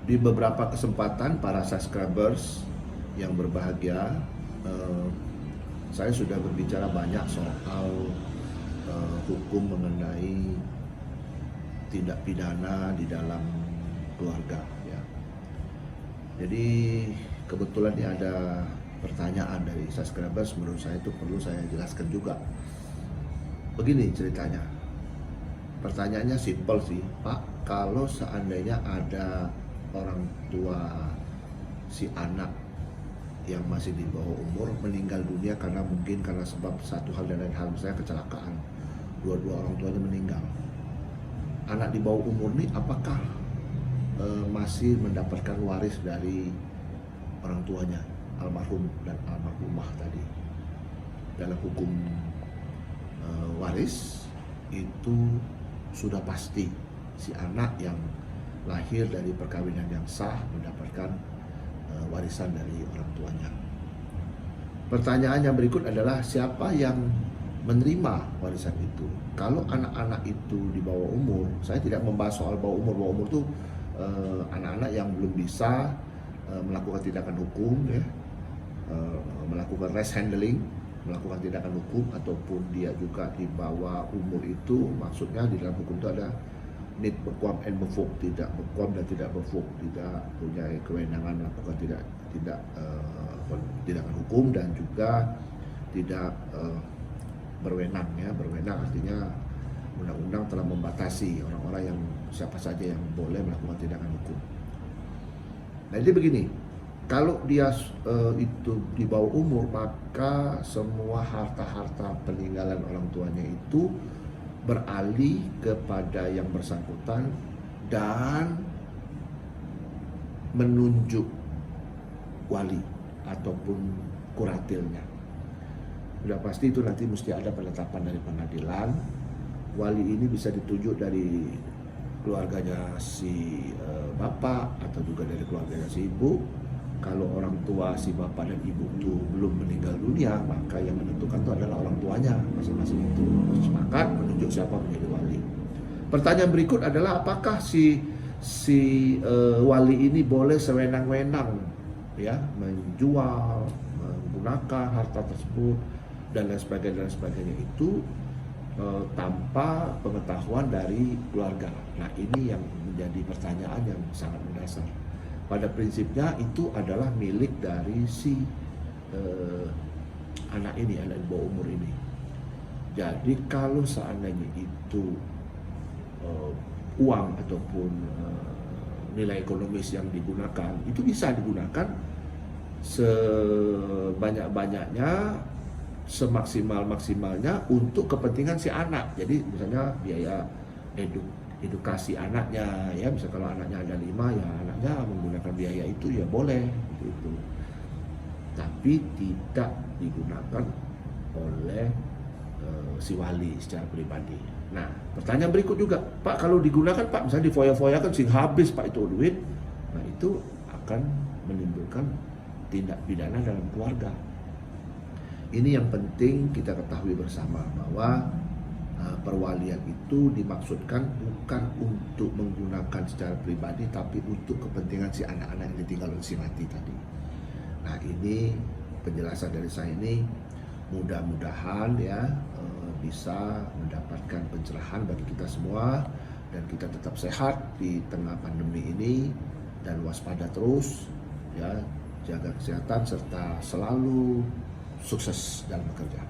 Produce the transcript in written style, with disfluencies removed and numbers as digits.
Di beberapa kesempatan para subscribers yang berbahagia, saya sudah berbicara banyak soal hukum mengenai tindak pidana di dalam keluarga, ya. Jadi kebetulan ini ada pertanyaan dari subscribers, menurut saya itu perlu saya jelaskan juga. Begini ceritanya. Pertanyaannya simpel sih, Pak. Kalau seandainya ada orang tua si anak yang masih di bawah umur meninggal dunia karena sebab satu hal dan lain hal, misalnya kecelakaan, dua-dua orang tuanya meninggal. Anak di bawah umur ini apakah masih mendapatkan waris dari orang tuanya, almarhum dan almarhumah tadi? Dalam hukum waris itu sudah pasti si anak yang lahir dari perkawinan yang sah mendapatkan warisan dari orang tuanya. Pertanyaan yang berikut adalah siapa yang menerima warisan itu? Kalau anak-anak itu di bawah umur, saya tidak membahas soal bawah umur. Bawah umur itu anak-anak yang belum bisa melakukan tindakan hukum, ya, melakukan rash handling, melakukan tindakan hukum, ataupun dia juga di bawah umur itu, maksudnya di dalam hukum itu ada need bekwam and befuk, tidak bekwam dan tidak befuk, tidak punya kewenangan melakukan tindakan hukum dan juga tidak berwenang, ya. Berwenang artinya undang-undang telah membatasi orang-orang yang siapa saja yang boleh melakukan tindakan hukum. Nah, jadi begini, kalau dia itu di bawah umur, maka semua harta-harta peninggalan orang tuanya itu beralih kepada yang bersangkutan dan menunjuk wali ataupun kuratilnya. Sudah pasti itu nanti mesti ada penetapan dari pengadilan. Wali ini bisa ditunjuk dari keluarganya si bapak atau juga dari keluarganya si ibu. Kalau orang tua si bapak dan ibu itu belum meninggal dunia, maka yang menentukan itu adalah orang tuanya masing-masing itu. Sepakat menunjuk siapa menjadi wali. Pertanyaan berikut adalah apakah si wali ini boleh sewenang-wenang, ya, menjual, menggunakan harta tersebut dan lain sebagainya itu tanpa pengetahuan dari keluarga. Nah, ini yang menjadi pertanyaan yang sangat mendasar. Pada prinsipnya itu adalah milik dari si anak ini, anak di bawah umur ini. Jadi kalau seandainya itu uang ataupun nilai ekonomis yang digunakan, itu bisa digunakan sebanyak-banyaknya, semaksimal-maksimalnya untuk kepentingan si anak. Jadi misalnya biaya edukasi anaknya, ya, bisa kalau anaknya ada 5, ya anaknya menggunakan biaya itu ya boleh gitu. Tapi tidak digunakan oleh si wali secara pribadi. Nah, pertanyaan berikut juga, Pak, kalau digunakan, Pak, misalnya difoya-foyakan sehingga habis, Pak, itu duit, nah itu akan menimbulkan tindak pidana dalam keluarga. Ini yang penting kita ketahui bersama, bahwa perwalian itu dimaksudkan bukan untuk menggunakan secara pribadi, tapi untuk kepentingan si anak-anak yang ditinggal oleh si mati tadi. Nah, ini penjelasan dari saya ini mudah-mudahan, ya, bisa mendapatkan pencerahan bagi kita semua, dan kita tetap sehat di tengah pandemi ini, dan waspada terus, ya, jaga kesehatan serta selalu sukses dalam bekerja.